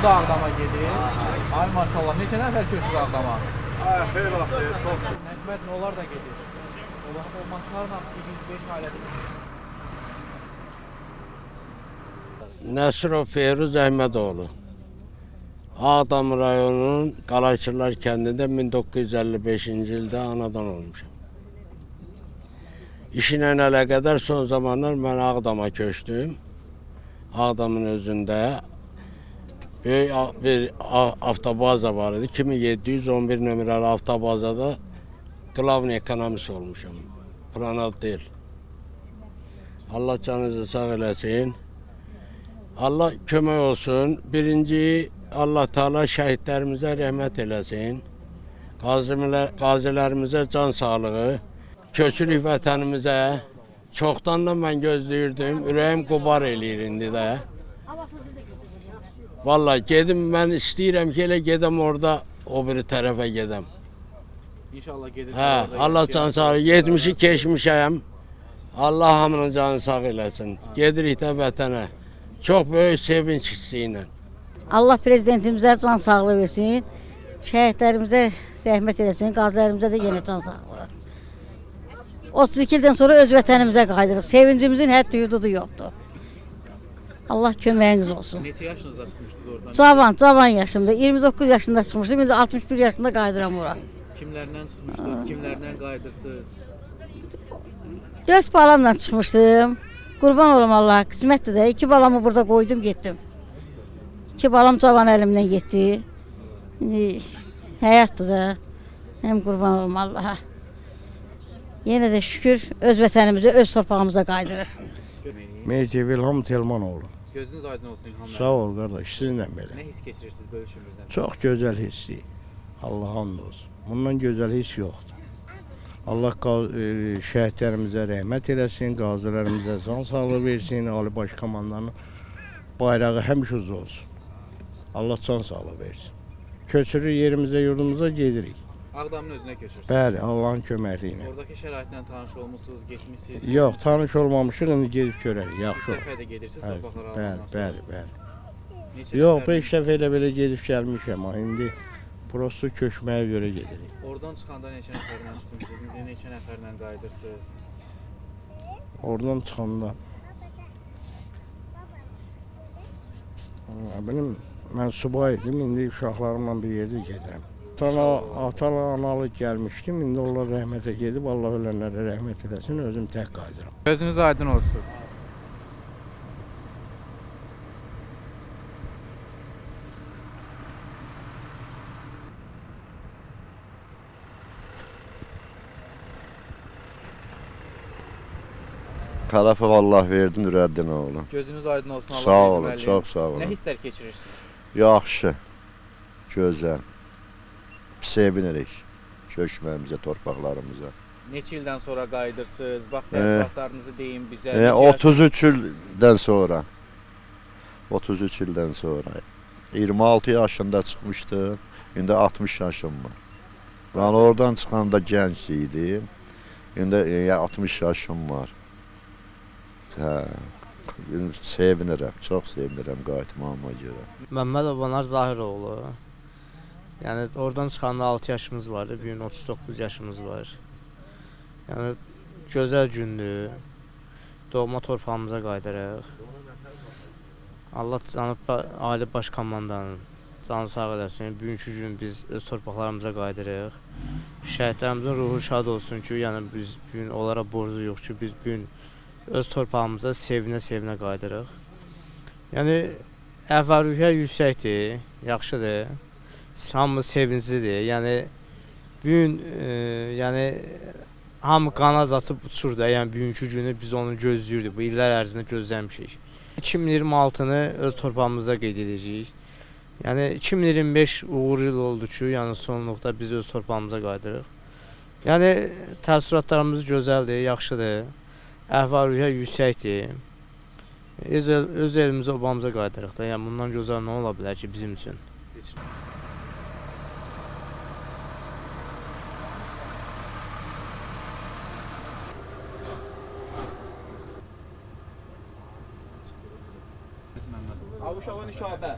da Ağdama gedir. Ay maşallah, neçə nəfər köçür Ağdama? Xeyr vaxtı, çox. Məhməd onlar da gedir. O maşınların hamısı 105 ailədir. Nəsirov Feyruz Əhmədoğlu. Ağdam rayonunun Qalaçırlar kəndində 1955-ci ildə anadan olmuşam. İşinə əlaqədar son zamanlar mən Ağdama köçdüm. Ağdamın özündə böyük bir avtobaza var idi. 2711 nömrəli avtobazada qlavni ekonomist olmuşam. Planal deyil. Allah canınızı sağ eləsin. Allah kömək olsun. Birinci, Allah Teala şəhidlərimizə rəhmət eləsin. Qazilərimizə can sağlığı. Köçürük vətənimizə. Çoxdan da mən gözləyirdim. Ürəyim qubar eləyir indi də. Vallahi gedim, mən istəyirəm ki, elə gedəm orada o biri tərəfə gedəm. İnşallah gedir. Allah can sağlığı. 70'i keçmişəm. Allah hamının canını sağ eləsin. Gedirik də vətənə. Çox böyük sevinç hissi ilə. Allah prezidentimizə can sağlığı versin. Şəhidlərimizə rəhmət eləsin. Qazilərimizə də yenə can sağlığı. 32 ildən sonra öz vətənimizə qayıdırıq. Sevincimizin həddi hüdudu yoxdur. Allah köməyiniz olsun. Neçə yaşınızda çıxmışdınız oradan? Cavan yaşımda. 29 yaşında çıxmışdım. İndi 61 yaşında qayıdıram ora. Kimlərlə çıxmışdınız? Kimlərlə qayıdırsınız? 4 balamla çıxmışdım. Qurban olum Allah, qismətdir də. 2 balamı burada qoydum, getdim. 2 balam cavan əlimdən getdi. İndi həyatdır da. Həm qurban olum Allaha. Yenə də şükür öz vətənimizə, öz torpağımıza qayıdırıq. Mecib İlham Telmanoğlu. Gözünüz aydın olsun İlham müəllim. Sağ ol qardaş, sizinlə belə. Nə hiss keçirirsiniz bölüşümüzdən? Çox gözəl hissi. Allah hamd olsun. Bundan gözəl hiss yoxdur. Allah şəhidlərimizə rəhmət eləsin, qazilərimizə can sağlığı versin, Ali Baş Komandanın bayrağı həmişə uz olsun. Allah can sağlığı versin. Köçürür yerimizə, yurdumuza gedirik. Ağdamın özünə köçürsünüz. Bəli, Allahın köməkliyi ilə. Oradakı şəraitlə tanış olmusunuz, getmişsiniz? Yox, tanış olmamışıq, indi gedib görərik, yaxşı İlk olur. dəfə də gedirsiniz torpaqlara alınandan sonra? Bəli. Neçə Yox, nəfərlə? 5 dəfə elə belə gedib gəlmişəm, indi prosto köçməyə görə gedirik. Oradan çıxanda neçə nəfərlə çıxmışsınız? İndi neçə nəfərlə qayıdırsınız? Oradan çıxanda mən subay idim, indi uşaqlarımla bir yerdə gedirəm. Atalı, analı gəlmişdim, indi onlar rəhmətə gedib, Allah ölənlərə rəhmət eləsin, özüm tək qayıdıram. Gözünüz aydın olsun. Qarafıq Allah verdi Nürəddin oğlu. Gözünüz aydın olsun. Allah Sağ olun, müəllim. çox sağ olun. Nə hisslər keçirirsiniz? Yaxşı, gözəl. Sevinirik köçməyimizə, torpaqlarımıza. Neçə ildən sonra qayıdırsınız? Bax, təəssüratlarınızı deyin bizə. 33 ildən sonra. 33 ildən sonra. 26 yaşında çıxmışdım, indi 60 yaşım var. Ben oradan çıxanda gənc idim, indi 60 yaşım var. Sevinirəm, çox sevinirəm qayıtmağıma görə. Məmməd Abanar Zahiroğlu. Yəni oradan çıxanda 6 yaşımız vardı, bu gün 39 yaşımız var. Yəni gözəl gündür. Doğma torpağımıza qayıdırıq. Allah canı Ali Baş Komandanın canı sağ eləsin. Bugünkü gün biz öz torpaqlarımıza qayıdırıq. Şəhidlərimizin ruhu şad olsun ki, yəni biz bu gün onlara borcu yox ki, biz bu gün öz torpağımıza sevinə-sevinə qayıdırıq. Yəni əhval-ruhiyyə yüksəkdir, yaxşıdır. Hamı sevinclidir. Yəni bu gün yəni hamı qanad açıb uçur da. Yəni bugünkü günü biz onu gözləyirdik. Bu illər ərzində gözləmişik. 2026-nı öz torpağımızda qeyd edəcəyik. Yəni 2025 uğur il oldu ki, yəni sonluqda biz öz torpağımıza qayıdırıq. Yəni təəssüratlarımız gözəldir, yaxşıdır. Əhval-ruhiyyə yüksəkdir. Öz elimizə, obamıza qayıdırıq da. Yəni bundan gözəl nə ola bilər ki bizim üçün? Avuşova Nüşabə.